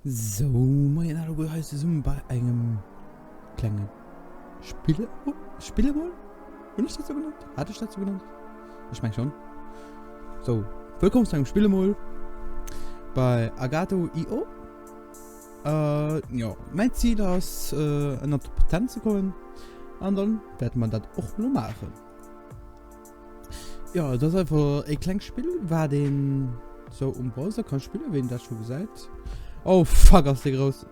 So, mein Hallo heißt es bei einem kleinen Spiele wohl? Bin ich das so genannt? Hatte ich das so genannt? Ich meine schon. So, willkommen zu einem Spielemol bei Agato.io. Ja, mein Ziel ist, in der Top 10 zu kommen. Und dann wird man das auch noch machen. Ja, das ist einfach ein kleines Spiel, war den so im Browser kann spielen, wen das schon gesagt. Oh fuck, aus der groß.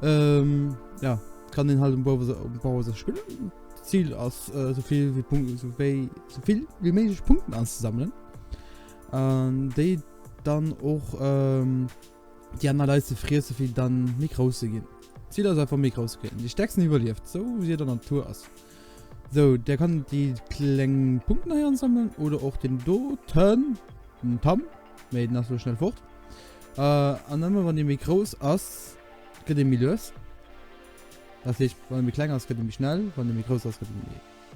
Ja, kann den halt im Browser spielen. Ziel aus so viel wie möglich Punkten anzusammeln. Die dann auch die Analyse frieren, so viel dann nicht rauszugehen. Ziel ist einfach nicht rauszugehen. Die stärksten überlebt, so wie sie in der Natur aus. So, der kann die kleinen Punkte hier ansammeln oder auch den Doten, den Tam, mit nach so schnell fort. Und dann, wenn die groß ist, geht die los. Das heißt, wenn die kleiner ist, geht die schnell, wenn die groß ist, geht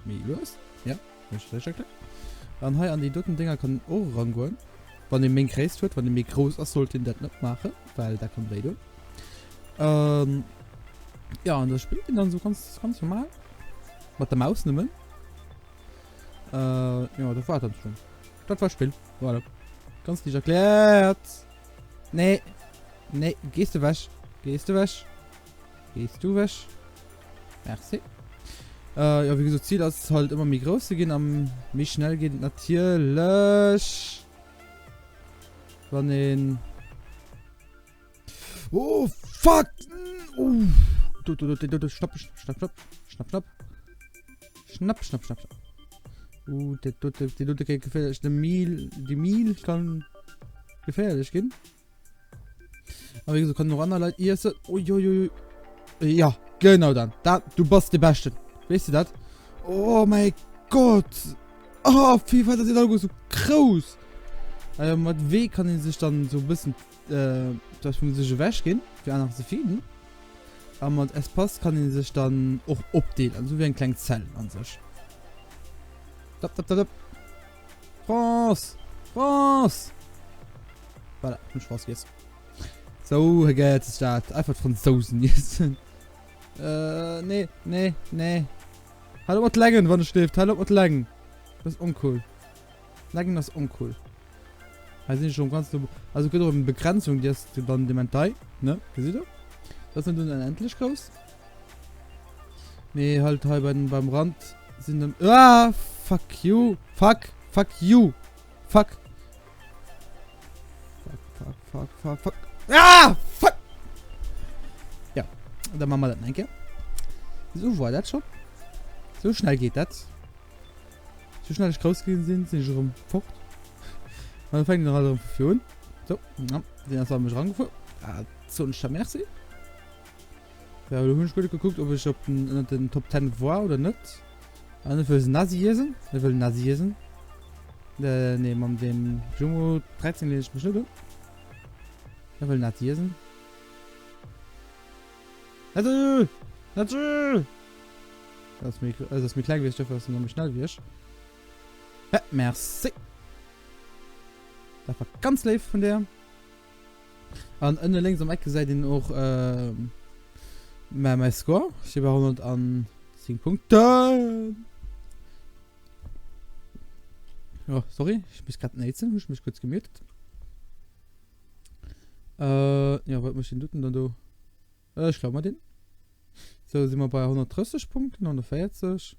die los. Ja, das ist richtig klar. Dann hier an die dritten Dinger kann auch rangehen. Wenn die Menge kreist wird, wenn die groß ist, sollte ich das nicht machen, weil da kann beide. Ja, und das spielt dann so ganz normal. Mit der Maus nehmen. Ja, das war dann schon. Das war Spiel. Voilà. Ganz nicht erklärt. Nee. Nee, gehst du weg. Merci. Ja, wie gesagt, Ziel ist halt immer mehr groß zu gehen, am mich schnell geht natürlich. Von den. Oh, fuck! Stopp. Schnapp. Die geht gefährlich. Die Mil kann gefährlich gehen. Aber wie gesagt, kann noch andere Leute essen. Uiuiui. Ja, genau dann. Du bist der Beste. Weißt du das? Oh mein Gott. Oh, FIFA, das ist auch so groß. Mit W kann ich sich dann so ein bisschen, das muss sich weggehen, für andere zu finden. Aber mit S-Pass kann ich sich dann auch abdehnen, also wie ein kleines Zell an sich. Stopp. France! Voilà, ich Spaß jetzt. So, geht es da. Einfach Franzosen jetzt. Nee. Hallo mit Längen, wenn du schläft. Hallo mit Längen. Das ist uncool. Längen ist uncool. Also schon ganz so. Also geht auch eine Begrenzung, die ist dann die Mentai. Ne? Siehst du? Das sind dann endlich groß. Nee, halt beim Rand sind dann. Ah! Fuck you! Fuck! Ah! Fuck! Ja, dann machen wir das, danke. So war das schon. So schnell geht das. So schnell ich rausgehen sind schon fort. Und dann fangen wir noch alle an zu führen. So, ja, den hast du mich rangeführt. Ah, so ein Merci. Ja, du hast gut geguckt, ob ich auf den Top 10 war oder nicht. Und ich will Nazi essen. Ne, man den Jumbo 13 lese ich mich nicht. Ich will Nazi essen. Nazi! Das ist mir klein, wie ich dafür, dass du noch mich schnell wirst. Ja, merci. Das war ganz live von der. Und in der links am Ecke seid ihr auch mein Score. Ich habe 110 Punkte. Ja, sorry, ich bin gerade nächsten, ich mich kurz gemutet. Ja, was muss ich denn dann do? Ich glaube mal den. So sind wir bei 130 Punkten, 140.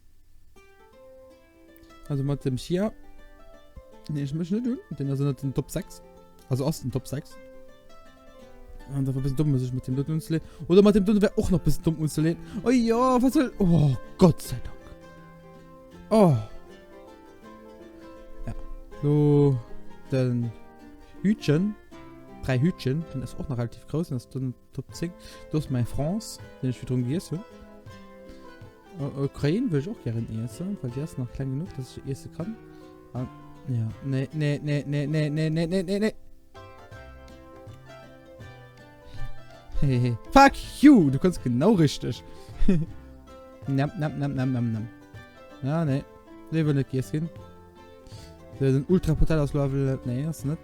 Also mit dem Chia. Ne, ich möchte nicht tun. Den also nicht in den Top 6. Also aus den Top 6. Und das war ein bisschen dumm, muss ich mit dem Dutten uns lehnen. Oder mit dem Dutten wäre auch noch ein bisschen dumm uns zu lehnen. Oh ja, was soll. Oh, Gott sei Dank. Oh. Ja. So. Dann Hütchen. 3 Hütchen. Den ist auch noch relativ groß. Das ist dann Top 10. Das ist mein France. Den ich wieder umgehe. Ukraine würde ich auch gerne essen. Weil die ist noch klein genug, dass ich essen kann. Und ja. Nee. Hehehe. Fuck you! Du kannst genau richtig. Nam. Ja, ne. Der will nicht gehen. Der sind ultra brutal aus Level. Nee, ist nicht.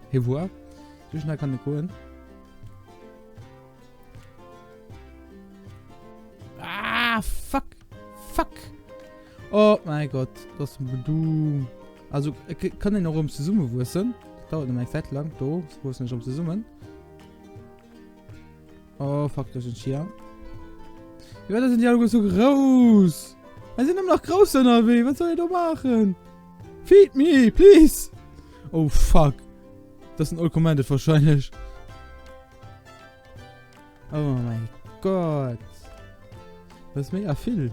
Hey, wo? So schnell kann ich gehen. Oh mein Gott, das du. Also, ich kann den noch um zu summen wurzeln. Das dauert noch eine Zeit lang. Da, wo es nicht um zu summen. Oh, fuck, das ist hier. Ja, das sind die alle so groß. Die sind immer noch groß, NRW. Was soll ich da machen? Feed me, please. Oh, fuck. Das sind all commanded wahrscheinlich. Oh mein Gott. Das ist mega viel.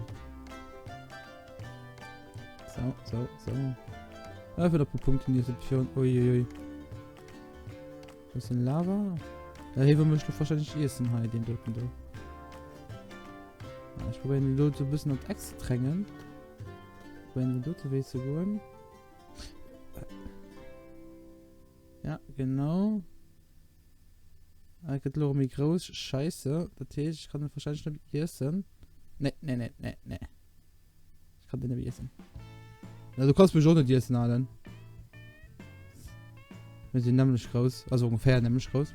So. Einfach noch ein paar Punkte in die Sektion. Uiuiui. Das ist ein Lava. Da hier möchte ich wahrscheinlich essen, den drücken da. Ja, ich probiere den Lot so ein bisschen auf Ex zu drängen. Wenn du dort willst zu gehen. Ja, genau. Ich geht noch mich groß. Scheiße. Das heißt, ich kann den wahrscheinlich nicht essen. Ne. Ich kann den nicht essen. Ja, du kannst mich auch nicht essen, Allen. Wir sind nämlich groß. Also ungefähr nämlich groß.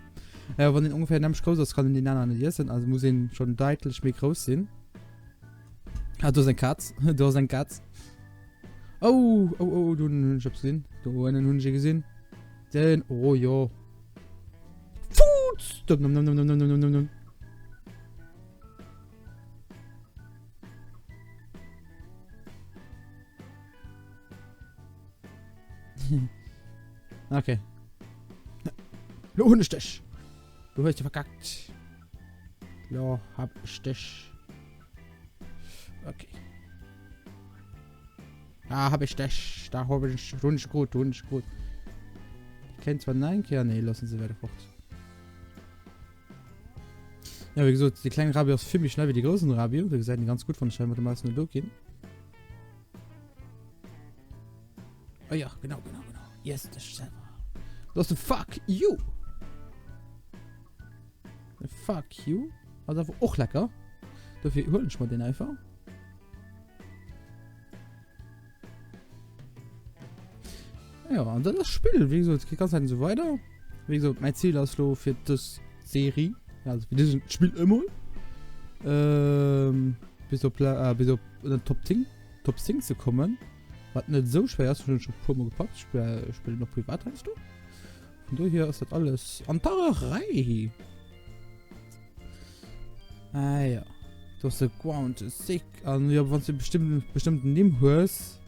Ja, wenn den ungefähr nämlich groß ist, kann den die anderen nicht essen. Also muss ihn schon deutlich mehr groß sein. Ah, du hast ein Katz. Du hast ein Katz. Oh, du hast hab's gesehen. Du hast einen Hund gesehen. Den, oh ja. Fuß! Nom. Okay. Du Hundestech. Du hast dich verkackt. Ja, hab ich dich. Okay. Ah, hab ich dich. Da hab ich Hund gut. Ich kenn zwar nein, ja, nee, lassen sie weiter fort. Ja, wie gesagt, die kleinen Rabios für mich schnell wie die großen Rabios. Wie gesagt, die ganz gut von Schein mit dem meisten nur gehen. Oh ja, genau. Yes, das ist selber. Das ist fuck you. Fuck you. Also einfach auch lecker. Dafür holen ich mal den einfach. Ja, und dann das Spiel. Wie gesagt, geht ganz halt so weiter. Wie gesagt, mein Ziel ist so für das Serie. Also für dieses Spiel immer. Bis auf den Top 10 zu kommen. Was nicht so schwer ist, schon ein paar Mal gepackt. Ich spiele noch privat, heißt du? Von daher ist das alles Antarerei. Ah ja. Du hast der Ground ist sick. Also ja, wenn du bestimmten Nehmen hörst,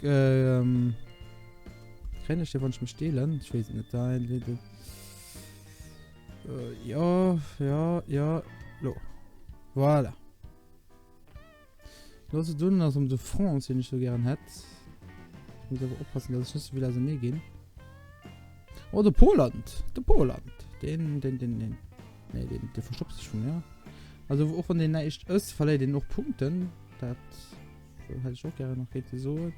kann ich dir von mir stehlen. Ich weiß nicht, ja. Lo. Voilà. Was du tun, als de France, den ich so gern hätte. Ich muss aber aufpassen, dass ich nicht so wieder so nie gehen. Oh, der Poland. Den. Ne, den verstopft sich schon, ja. Also, auch von den nicht ist, verleiht den noch Punkten. Das hätte ich auch gerne noch geht so.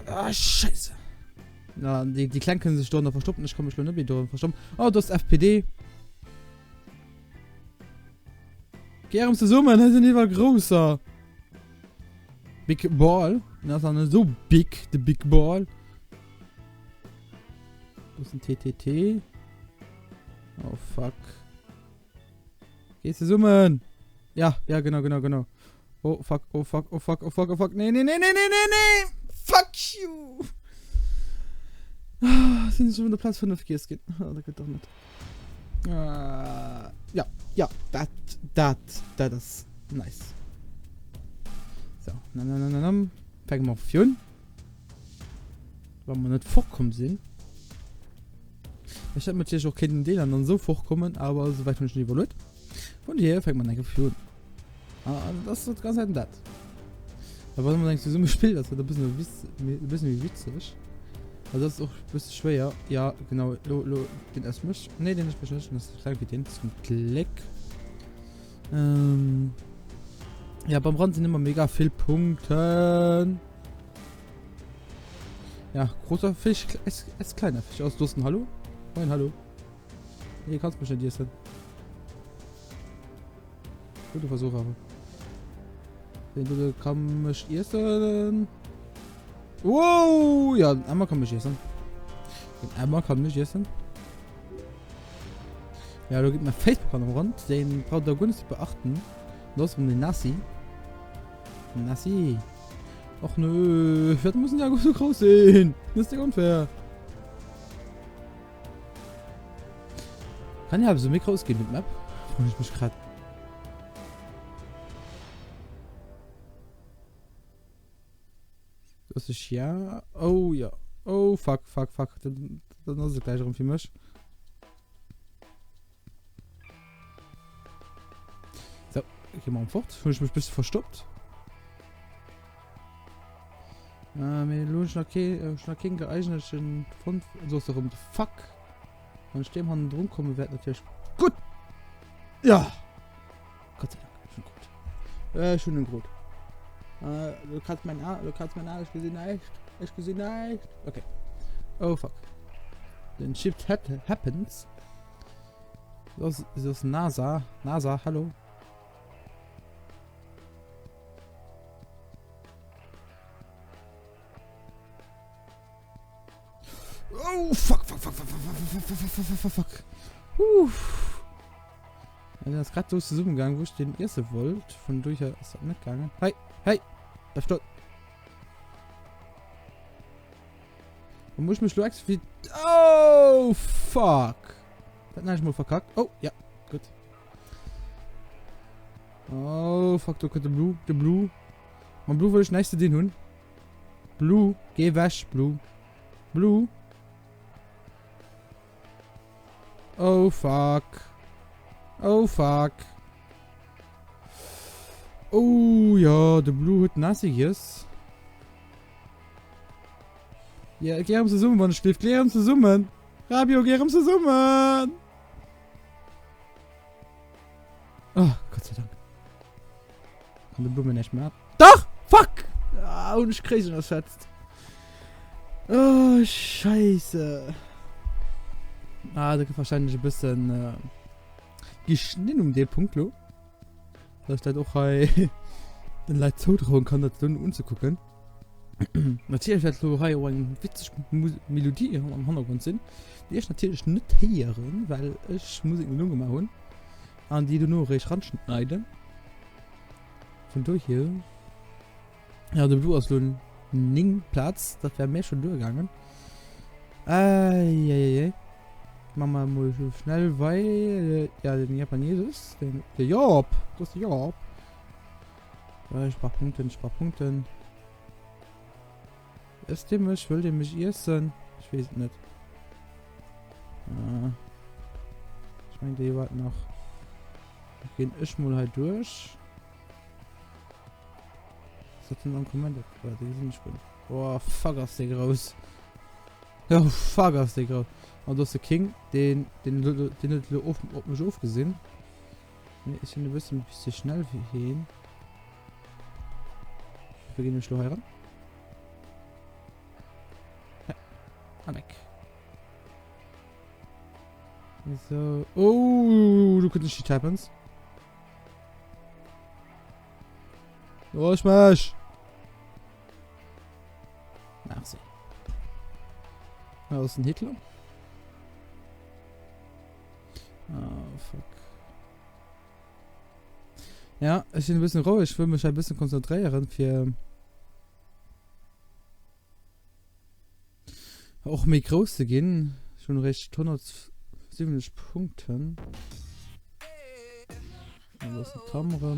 Ah, scheiße. Na, die Kleinen können sich dort noch verstoppen. Ich komme mich schon nicht mehr verstoppen. Oh, du hast FPD. Geh um zu summen, das ist nicht mal größer. Big Ball. Das ist auch so big, the Big Ball. Das ist ein TTT. Oh fuck. Gehst du summen? Ja, genau. Oh fuck. Nee. Fuck you. Sind schon der Platz für 5 Gears geht. Das geht doch nicht. Ja, das ist nice. So, Fangen wir auf 4. Wenn wir nicht vorkommen sind. Ich hätte natürlich auch keine Idee, dann so vorkommen, aber so weit nicht evaluiert. Von hier fängt man eigentlich auf 4. Also das ist ganz halt das. Aber wenn man eigentlich so spielt, das wird ein bisschen wie witzig. Also das ist auch ein bisschen schwer. Ja, genau. Den erst mich. Ne, den ist nicht. Das ist gleich wie den. Das ist ein Klick. Ja, beim Rand sind immer mega viel Punkte. Ja, großer Fisch, ist kleiner Fisch. Aus Dusten, hallo? Moin, hallo. Nee, kannst mich nicht essen. Gute Versuch aber. Den kann mich essen. Wow! Ja, einmal kann mich essen. Ja, da gibt mir Facebook am Rand. Den braucht der Gunst beachten. Los um den Nassi. Nassi. Och nö, Pferde müssen ja so groß sein. Das ist ja unfair. Kann ja so Mikro ausgehen mit Map? Freue ich mich gerade. Das ist ja. Oh ja. Oh fuck. Dann ist es gleich rum für mich. So, ich geh mal fort. Fühle ich mich ein bisschen verstoppt. Mir lohnt schon kein geeigneten Front. So ist darum. Fuck. Wenn ich dem Hand drum komme, wird natürlich gut. Ja. Gott sei Dank. Schon gut. Schon gut. Du kannst mein A, ich gesehen nicht. Okay. Oh fuck. Then shift happens. Das ist NASA. NASA, hallo. Oh fuck. Ja, das ist gerade durch die Summe gegangen, wo ich den ersten wollte. Von durch ist das nicht gegangen. Hey, da steht. Dann muss ich mich Lux wie. Oh fuck. Das habe ich mal verkackt. Oh, ja, gut. Oh fuck, da kommt der Blue. Und Blue will ich nächste den Hund. Blue, geh weg, Blue. Oh fuck. Oh ja, der Blue hat nassiges. Ja, geh um zusammen, wenn schläft. Geh um zusammen. Rabio, geh um zusammen. Oh, Gott sei Dank. Kann der Blume nicht mehr ab. Doch! Fuck! Ah, und ich krieg ihn ersetzt. Oh, scheiße. Da gibt wahrscheinlich ein bisschen geschnitten um den Punkt, lo. Dass ich dann auch den Leid zutrauen kann, das dann umzugucken. Natürlich wird so eine witzige Melodie am Hintergrund sind. Die ist natürlich nicht hören, weil ich Musik mit Lunge machen. An die du nur recht ranschneiden. Von durch hier. Ja, du hast so einen Ning-Platz. Das wäre mir schon durchgegangen. Machen wir mal so schnell, weil ja, den Japaneses, der Job, das ist der Job. Ich brauch Punkten. Ist dem ich will dem mich essen? Ich weiß nicht. Ich meine, die warten noch. Gehen ich mal halt durch. Was hat denn am Kommando? Die sind nicht gut. Oh, fuck aus der raus. Ja, fuck aus der raus. Und das ist der King, den auf mich aufgesehen. Ich bin ein bisschen schnell wie hin. Wir gehen nicht heran. Ja, weg. So. Oh, du könntest nicht happens. Oh, Smash! Nachsehen. Was ist ein Hitler? Oh, fuck. Ja, ich bin ein bisschen ruhig. Ich will mich ein bisschen konzentrieren für auch mehr groß zu gehen. Schon recht 170 Punkten. Das ist ein Kamera.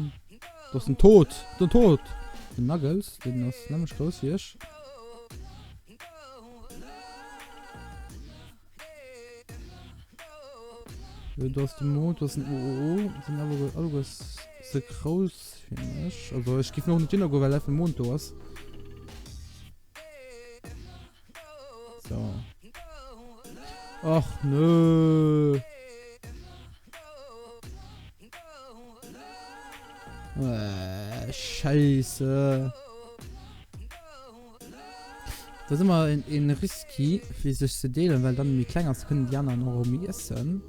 Das ist ein Tod. Den Nuggles, den das nämlich groß hier ist. Du hast den Mond, du hast ein OO, sind aber alles so groß, finde ich. Also ich gebe noch nicht hin, weil er den Mond du hast. So. Ach nö. Scheiße. Das ist immer in risky, wie sich zu delen, weil dann wie kleiner können die anderen noch essen.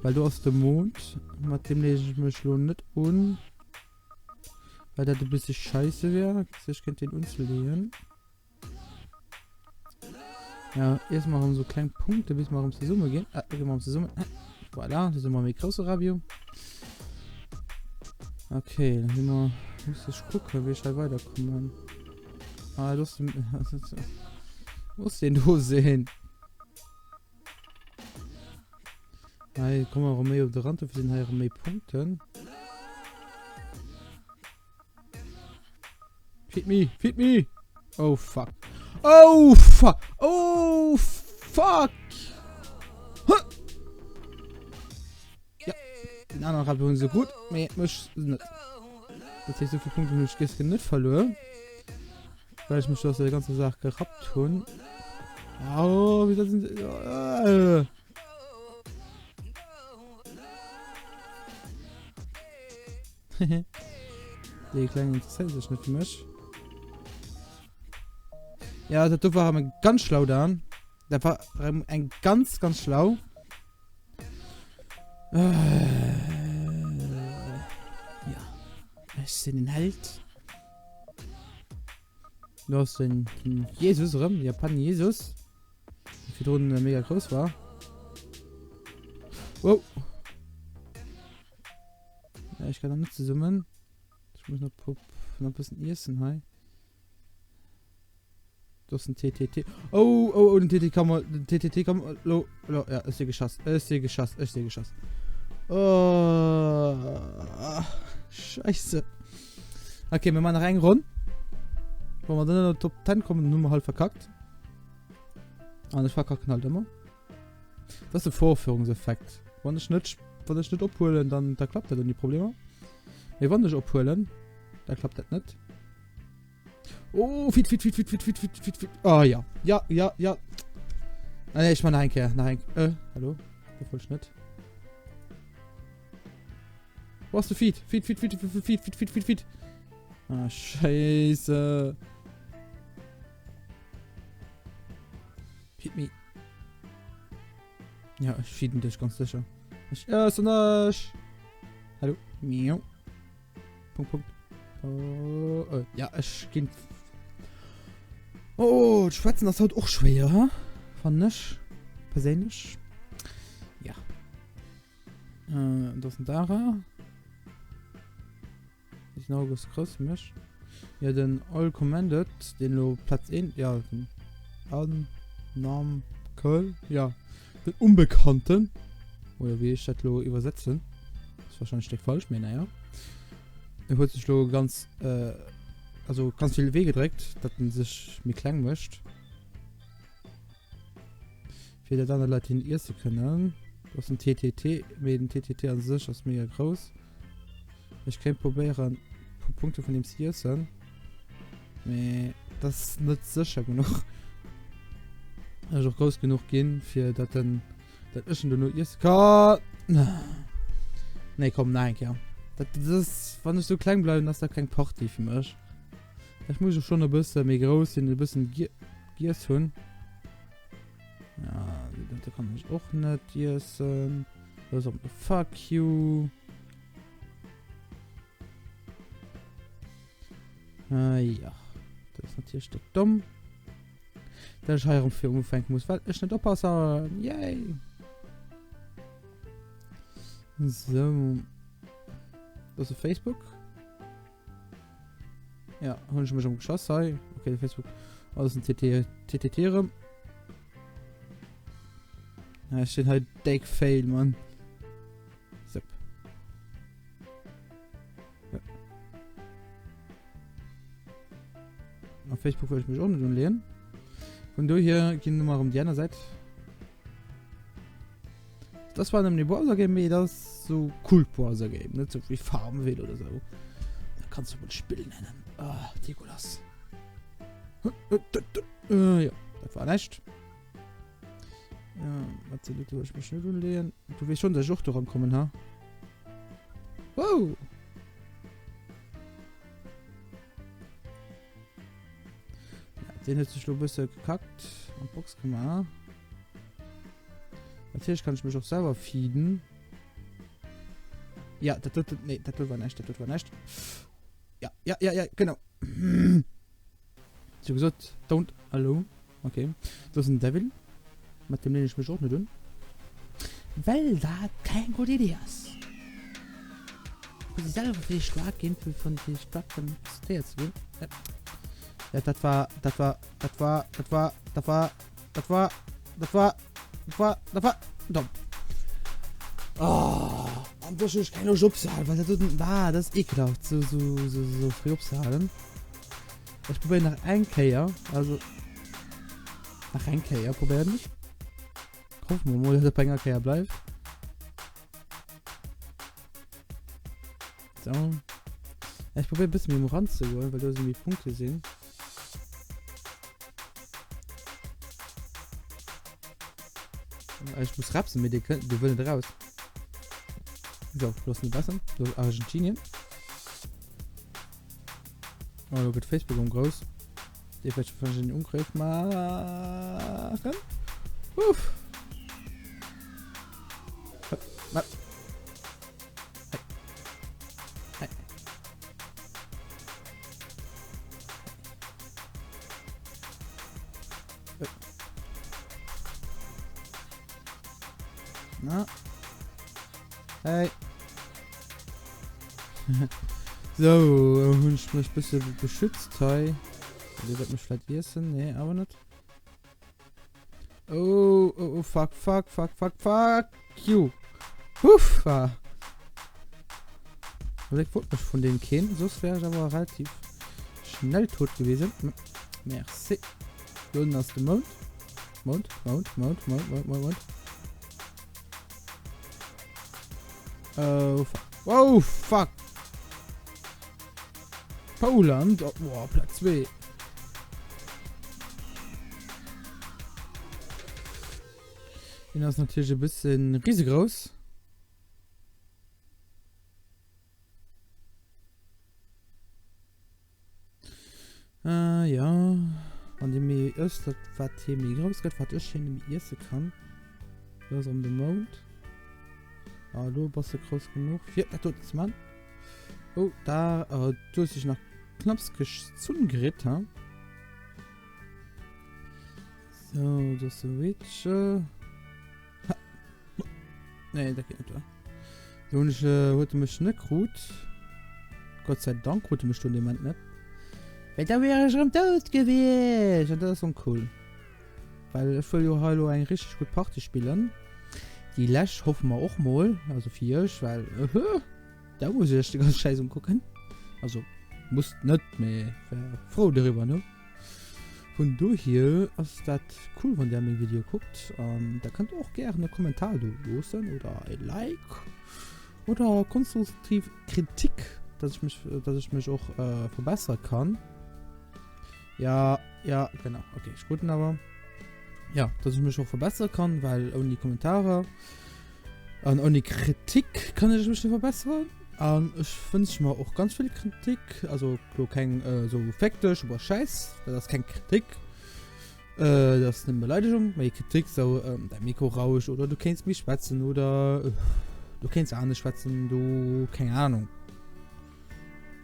Weil du aus dem Mond, mit dem lege ich mich schon nicht un. Weil das ein bisschen scheiße wäre. Ich könnte den unzulegen. Ja, erstmal um so kleine Punkte, bis wir um die Summe gehen. Gehen wir um die Summe. Voilà, das ist immer mit großer Rabio. Okay, dann muss ich gucken, wie ich halt weiterkommen. Ah, du musst den du sehen. Hey, komm mal Romeo auf der Rand für den hier mehr Punkten. Feed me. Oh fuck. Oh fuck. Oh fuck. Huh. Ja, den anderen haben wir so gut. Nee, muss nicht. Das heißt, so viele Punkte habe ich gestern nicht verloren. Weil ich mich aus der ganzen Sache gerappt habe. Oh, wie das sind. Die kleine interessiert sich nicht für mich. Ja, das war ganz schlau da. Der war ein ganz schlau. Ja. Ich sehe den Held. Du hast den Jesus, oder? Japan Jesus. Die Drohne mega groß war. Wow. Ja, ich kann da nicht zusammen. Ich muss noch ein bisschen essen, hi. Das ist ein TTT. Oh, den TTT kann man. Ja, ist hier geschossen. Oh. Scheiße. Okay, wir machen noch einen Rund. Wenn wir dann in der Top 10 kommen, nur mal halt verkackt. Und ich verkacken halt immer. Das ist der Vorführungseffekt. Wenn ich nicht abholen, dann da klappt das dann die Probleme. Wenn ich abholen, da klappt das nicht. Oh, fit. Oh ja. Ja. Ah, nee, ich meine nach ein. Hallo? Der voll Schnitt. Wo hast du Feed? Feed. Ah, scheiße. Feed me. Ja, ich feeden dich ganz sicher. So nicht. Hallo? Miau. Punkt. Oh, ja, ich geh. Oh, Schwätzen, das ist halt auch schwer, ha? Fand ich. Persönlich. Ja. Das sind Dara. Ich noch was krass mich. Ja, den All Commanded, den lo Platz 1, ja, den Namen Köl, ja, den Unbekannten. Oder wie ich das lo übersetzen. Das ist wahrscheinlich nicht falsch, mehr, naja. Er hat sich lo ganz, also ganz viele Wege direkt, dass man sich mir klang möchte. Für dann Leute in erste können. Das ist ein TTT, mit dem TTT an sich ist mega groß. Ich kann probieren, Punkte von dem hier sind. Nee, das ist nicht sicher genug. Also auch groß genug gehen, für das dann. Das ist schon nur erst. Nee, komm, nein, ja. Das ist, wenn ich so klein bleibe, dass da kein Party für mich. Ich muss schon ein bisschen mehr groß sein, ein bisschen Gier tun. Ja, da kann ich auch nicht essen. Das ist auch fuck you. Ja. Das ist natürlich dumm. Der Scheirung für umfängt muss, weil ich nicht aufpassen. Yay! So. Das ist Facebook. Ja, habe ich mich schon geschossen. Okay, Facebook. Alles ein TTT. Ja, steht halt Deck Fail, Mann. So. Ja. Auf Facebook wollte ich mich auch nicht umlehnen. Von du hier gehen wir mal um die andere Seite. Das war nämlich Browser Game, das so cool Browser Game, nicht so wie Farben will oder so. Da kannst du mal ein Spiel nennen. Ah, Nikolas. Ja, das war nicht. Ja, warte, du willst mich schnell umlehnen. Du willst schon, dass ich auch da rankommen, ha? Wow! Den hätte ich ein bisschen gekackt. Und Box gemacht. Natürlich kann ich mich auch selber feeden. Ja, das war nicht. Ja, genau. So gesagt, don't alone. Okay. Das ist ein Devil. Mit dem nenne ich mich auch nicht. Weil da kein gute Idee ist. muss ich selber für die stark gehen, von die stark von der zu gehen. Ja, das war dumm. Oh, und das ist keine Schubsal, was das denn da, das ist ekelhaft, so früh abzuhalten. Ich probiere nach Einkeier, also nach Einkeier probieren nicht. Hoffen wir mal, dass der Einkeier bleibt. So. Ich probiere ein bisschen mit dem Rand zu holen, weil da sind die Punkte sehen. Ich muss rapsen mit dir, die wollen raus. So, bloß nicht besser. So, Argentinien. Oh, da wird Facebook groß. Die wird schon den Umgriff machen. Uff. Na. Hey. So, ich mich ein bisschen beschützt, hey. Die wird mich vielleicht essen, nee, aber nicht. Oh, fuck you. Uff. Ich wollte mich von den kennen, sonst wäre ich aber relativ schnell tot gewesen. Merci. Unten aus dem Mond. Mond. Oh, fuck. Oh, fuck. Poland. Oh, boah, Platz 2. Das ist natürlich ein bisschen riesengroß. Ja. Und dem ist das, was hier mir groß geht, was ich hier nicht essen kann. Das ist um den Mond. Hallo, bist du groß genug? Ja, da tut es, Mann. Oh, da tut sich noch knapp gezungerät, ha? So, das Switch. Nee, da geht nicht, wa? So, und ich wollte mich nicht gut. Gott sei Dank wollte mich schon jemand nicht. Weil da wäre ich schon tot gewesen. Und das ist so cool. Weil ich will ja hallo ein richtig gut Party spielen. Die Lash hoffen wir auch mal. Also für euch, weil da muss ich die ganze Scheiße umgucken. Also muss nicht mehr froh darüber, ne? Von du hier ist das cool, wenn der mein Video guckt. Da könnt ihr auch gerne einen Kommentar losen oder ein Like oder konstruktiv Kritik, dass ich mich auch verbessern kann. Ja, genau. Okay, ist gut, aber ja, dass ich mich auch verbessern kann, weil ohne Kommentare und ohne Kritik kann ich mich nicht verbessern. Ich wünsche mir auch ganz viel Kritik, also kein so faktisch über Scheiß, das ist keine Kritik. Das ist eine Beleidigung, meine Kritik so dein Mikro rausch oder du kennst mich schwätzen oder du kennst auch nicht schwätzen, du keine Ahnung.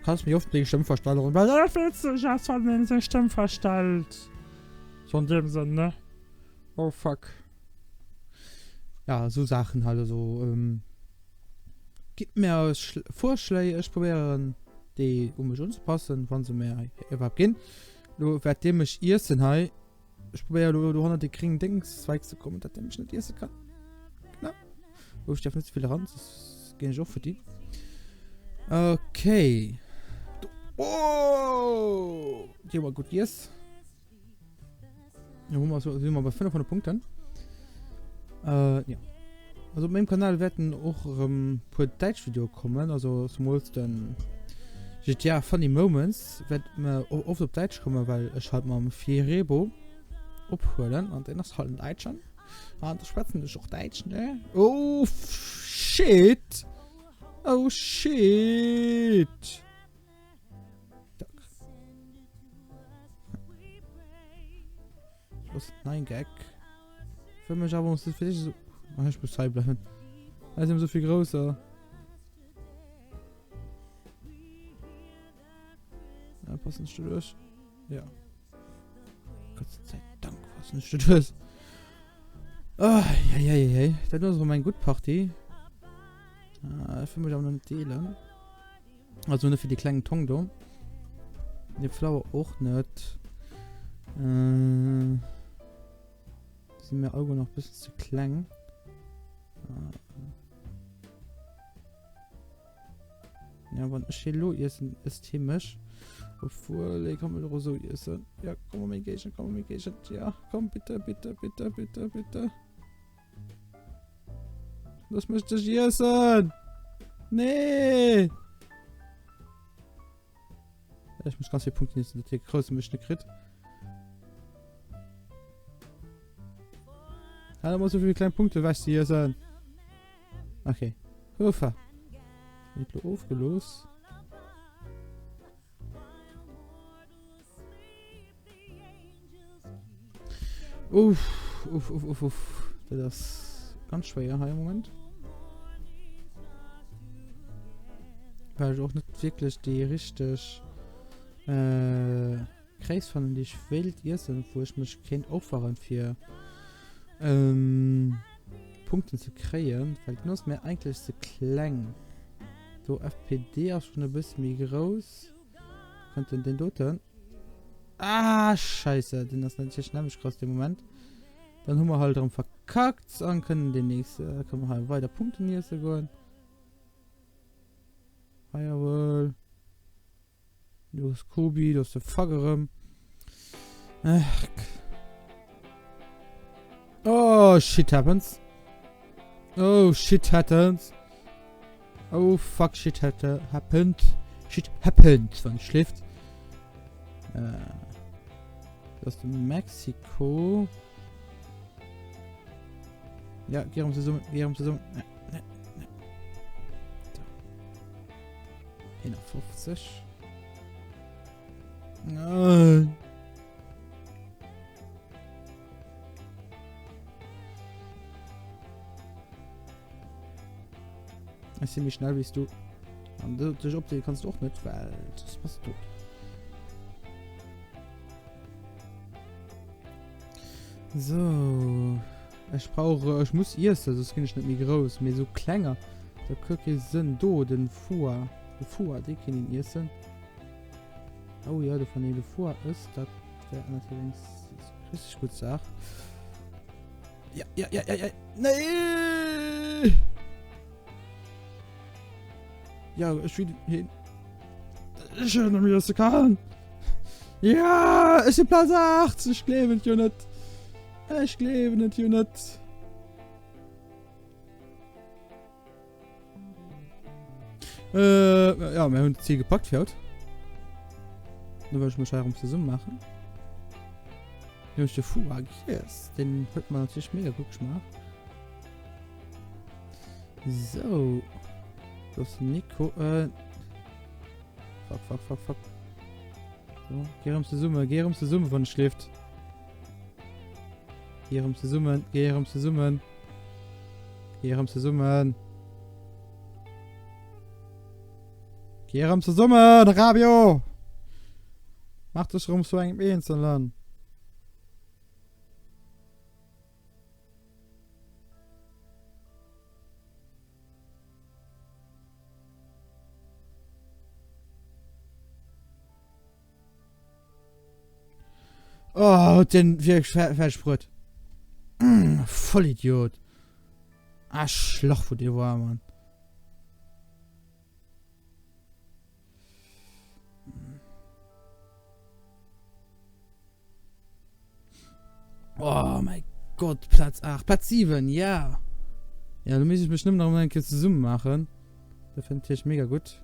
Kannst mich oft die Stimme verstellen und weil das willst du, ich hab's von der Stimme verstellt. So in dem Sinne, ne? Oh fuck. Ja, so Sachen halt so, gib mir Vorschläge, ich probiere die mich anzupassen, wann sie mir überhaupt gehen. Du werd dem ich essen, hey. Ich probiere du 100 die kriegen Dings, Zweig zu kommen, dass der mich nicht essen kann. Genau. Wo ich darf nicht so viel ran, das gehe ich auch für die. Okay. Oh! Die war gut, yes. Ja, wo sind wir bei 500 Punkten. Ja. Also auf meinem Kanal werden auch pro Deutsch-Video kommen, also zum dann GTA Funny Moments wird mir oft auf Deutsch kommen, weil ich halt mal 4 Rebo abholen und dann ist halt ein Deutsch an. Und das sprechen ist auch Deutsch, ne? Oh shit! Oh shit! Was? Nein, Gag. Für mich aber muss das für dich so. Ich muss Zeit bleiben. Er ist so viel größer. Ja, passt nicht durch. Ja. Gott sei Dank, was nicht durch. Ah, ja. Das ist so mein Gut Party. Ich fühle mich aber noch nicht teilen. Also nur für die kleinen Tong da. Die Flower auch nicht. Sind mir Augen noch ein bisschen zu klein. Ja, wenn ich hier ist chemisch. Obwohl, ich kann mir so essen. Ja, komm mal gehen, komm mal gehen. Ja, komm bitte, bitte, bitte, bitte, bitte. Das möchte ich essen. Nee. Ich muss ganz viele Punkte nicht in der Größe mich nicht kriegt. Hat aber so viele kleine Punkte, weißt du, hier sein. Okay. Hofer. Nicht aufgelöst. Uff. Das ist ganz schwer im Moment. Weil ich auch nicht wirklich die richtig Kreis von die ich will essen, wo ich mich kennt aufwachen für Punkte zu kreieren, weil genau ist mir eigentlich so klein. So FPD auch schon ein bisschen mehr groß. Könnte den dort. Ah, scheiße, den das natürlich nämlich krass im Moment. Dann haben wir halt darum verkackt und können den nächsten, können wir halt weiter Punkte hier sogar. Ah, jawohl. Du hast Kobi, du hast der Faggerem. Oh, shit happens. Oh, shit happens. Oh, fuck, shit happened. Shit happened, wenn schläft. Das ist Mexiko. Ja, geh um zusammen. Ne. 51. Nein. Ich sehe mich schnell wie du. Und das Update kannst du auch nicht, weil das passt tot. So. Ich muss erst, das kann ich nicht mehr groß, mehr so kleiner. Da gucke sind do den Fuhr. Der Fuhr, die kann ich essen. Oh ja, der von der Fuhr ist, das wäre natürlich richtig gut Sache. Ja. Nee! Ja, ich will hin. Ich will noch wieder so kann. Ja, ich bin Platz 8. Ich glaube nicht, Unit. Ich glaube nicht, Unit. Ja, wir haben das Ziel gepackt, fährt. Dann würde ich mich darum zusammen machen. Nämlich der Fuag, yes. Den hört man natürlich mega gut gemacht. So. Das ist Nico, Fuck. So, geh um zur Summe, wenn es schläft. Geh um zur Summe, Rabio! Mach das rum so ein bisschen zu lernen. Oh, den Versprüht. Voll Idiot. Schloch, wo dir war, Mann. Oh mein Gott, Platz 8. Platz 7, ja. Ja, du müsstest bestimmt noch mal ein bisschen Zoom machen. Das finde ich mega gut.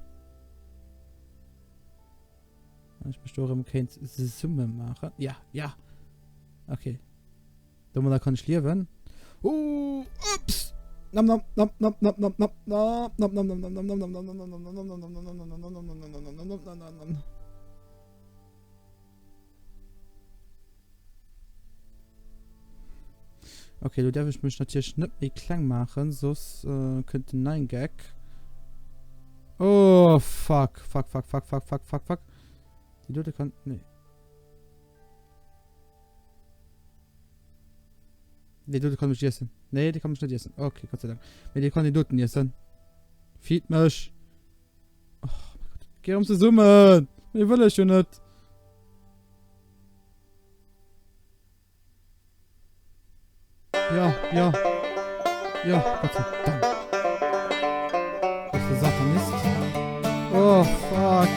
Ich möchte auch immer keine Summe machen. Ja. Okay. Da kann ich leben. Ups! Okay, du darfst mich natürlich nicht mehr klang machen, sonst könnte ein Gag. Oh, fuck. Die Leute kann. Nee. Die Leute kann mich essen. Nee, die kann mich nicht essen. Okay, Gott sei Dank. Nee, die kann die Leute essen. Feed mich. Oh mein Gott. Geh um zu summen. Ich will es schon nicht. Ja, ja. Ja, Gott sei Dank. Was der Satanist? Oh, fuck.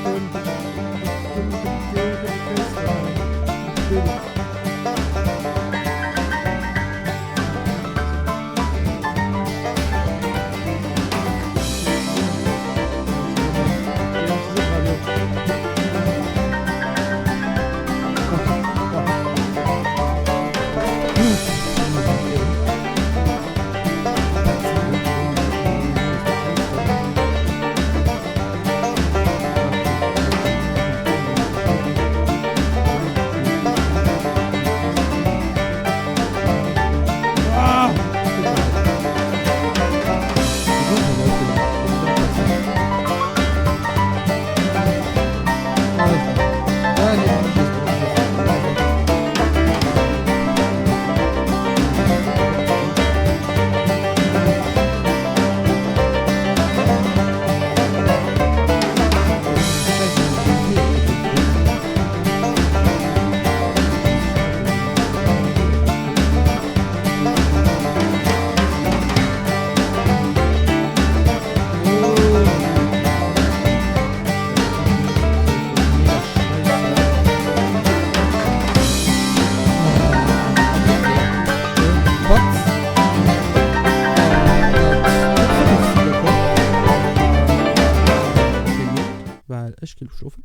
Weil ich gehe schlafen.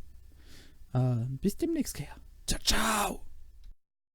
Bis demnächst her. Ciao, ciao.